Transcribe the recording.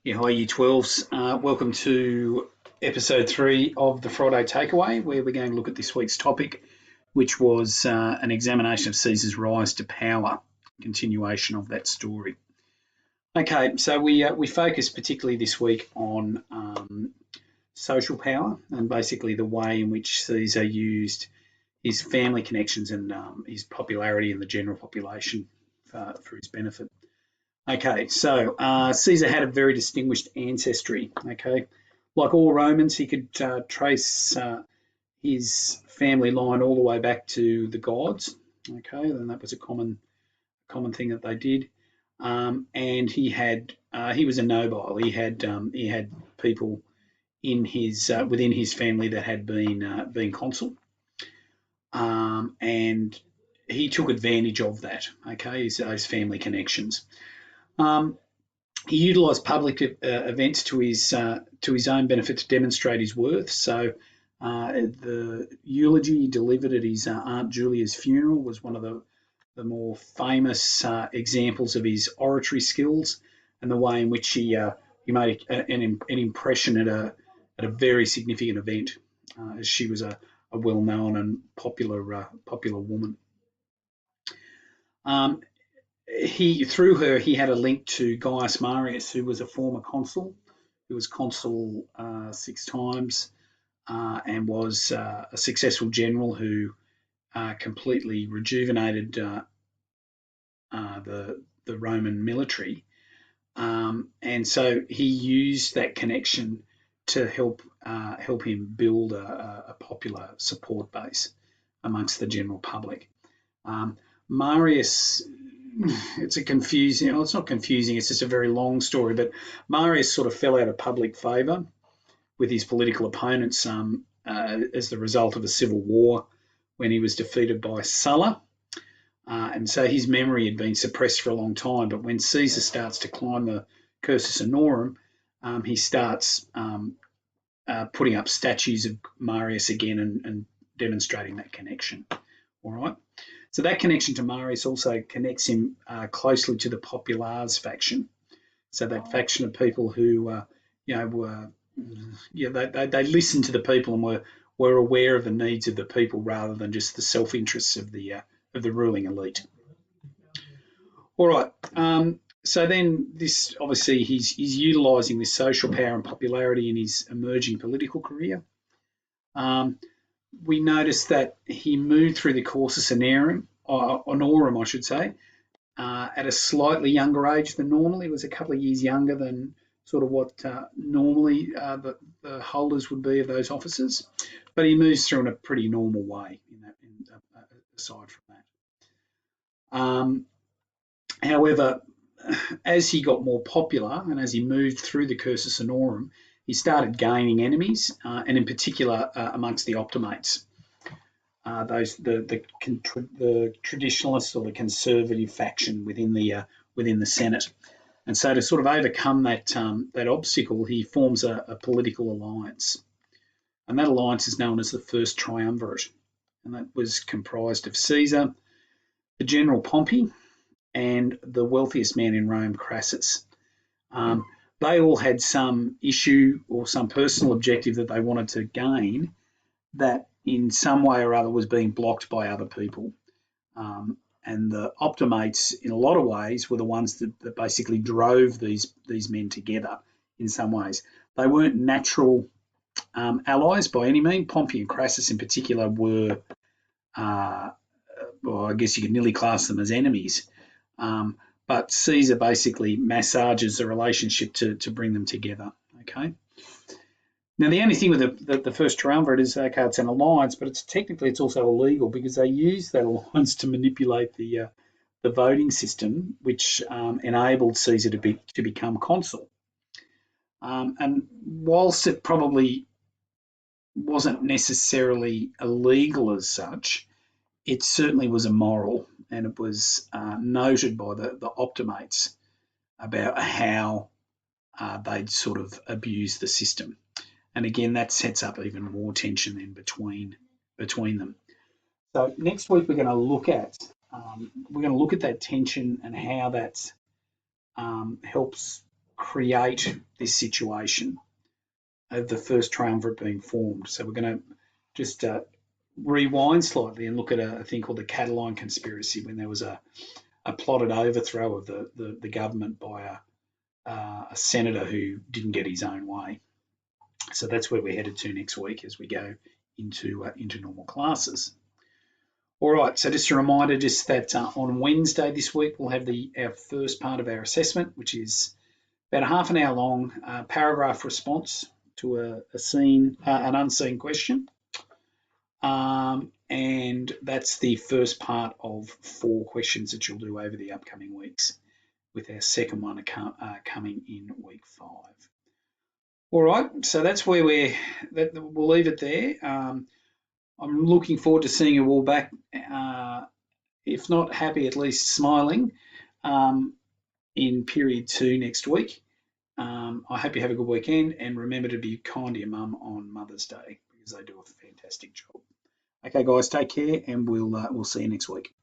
Yeah, hi, Year 12s. Welcome to episode 3 of the Friday Takeaway, where we're going to look at this week's topic, which was an examination of Caesar's rise to power, continuation of that story. Okay, so we focus particularly this week on social power and basically the way in which Caesar used his family connections and his popularity in the general population for his benefit. Okay, so Caesar had a very distinguished ancestry. Okay, like all Romans, he could trace his family line all the way back to the gods. Okay, and that was a common thing that they did. And he was a nobile. He had people in his within his family that had been consul, and he took advantage of that. Okay, those family connections. Um, he utilised public events to his own benefit to demonstrate his worth. So the eulogy he delivered at his Aunt Julia's funeral was one of the more famous examples of his oratory skills and the way in which he made an impression at a very significant event, as she was a well known and popular woman. Um, through her he had a link to Gaius Marius, who was a former consul, who was consul 6 times and was a successful general who completely rejuvenated the Roman military, and so he used that connection to help him build a popular support base amongst the general public. Marius, it's a confusing, well, it's not confusing, it's just a very long story, but Marius sort of fell out of public favour with his political opponents as the result of a civil war when he was defeated by Sulla. And so his memory had been suppressed for a long time, but when Caesar starts to climb the Cursus Honorum, he starts putting up statues of Marius again and demonstrating that connection. All right. So that connection to Marius also connects him closely to the Populars faction. So that faction of people who, they listened to the people and were aware of the needs of the people rather than just the self-interests of the ruling elite. All right. So then this, obviously, he's utilising this social power and popularity in his emerging political career. We noticed that he moved through the Cursus Honorum, I should say, at a slightly younger age than normal. He was a couple of years younger than sort of what normally the holders would be of those offices, but he moves through in a pretty normal way. Aside from that, however, as he got more popular and as he moved through the Cursus Honorum, he started gaining enemies, and in particular amongst the Optimates, the traditionalists or the conservative faction within the Senate. And so to sort of overcome that obstacle, he forms a political alliance, and that alliance is known as the First Triumvirate, and that was comprised of Caesar, the general Pompey, and the wealthiest man in Rome, Crassus. They all had some issue or some personal objective that they wanted to gain that in some way or other was being blocked by other people. And the Optimates, in a lot of ways, were the ones that basically drove these men together in some ways. They weren't natural allies by any means. Pompey and Crassus in particular were, well, I guess you could nearly class them as enemies. But Caesar basically massages the relationship to bring them together. Okay. Now, the only thing with the First Triumvirate is, okay, it's an alliance, but it's also illegal because they use that alliance to manipulate the voting system, which enabled Caesar to become consul. And whilst it probably wasn't necessarily illegal as such, it certainly was immoral, and it was noted by the Optimates about how they'd sort of abused the system. And again, that sets up even more tension then between them. So next week we're going to look at that tension and how that helps create this situation of the first triumvirate being formed. So we're going to just rewind slightly and look at a thing called the Catalan conspiracy, when there was a plotted overthrow of the government by a senator who didn't get his own way. So that's where we're headed to next week as we go into normal classes. All right, so just a reminder, just that on Wednesday this week we'll have our first part of our assessment, which is about a half an hour long paragraph response to an unseen question. And that's the first part of 4 questions that you'll do over the upcoming weeks, with our second one coming in week 5. All right, so that's where we'll leave it there. I'm looking forward to seeing you all back, if not happy, at least smiling, in period 2 next week. I hope you have a good weekend, and remember to be kind to your mum on Mother's Day, because they do a fantastic job. Okay, guys, take care, and we'll see you next week.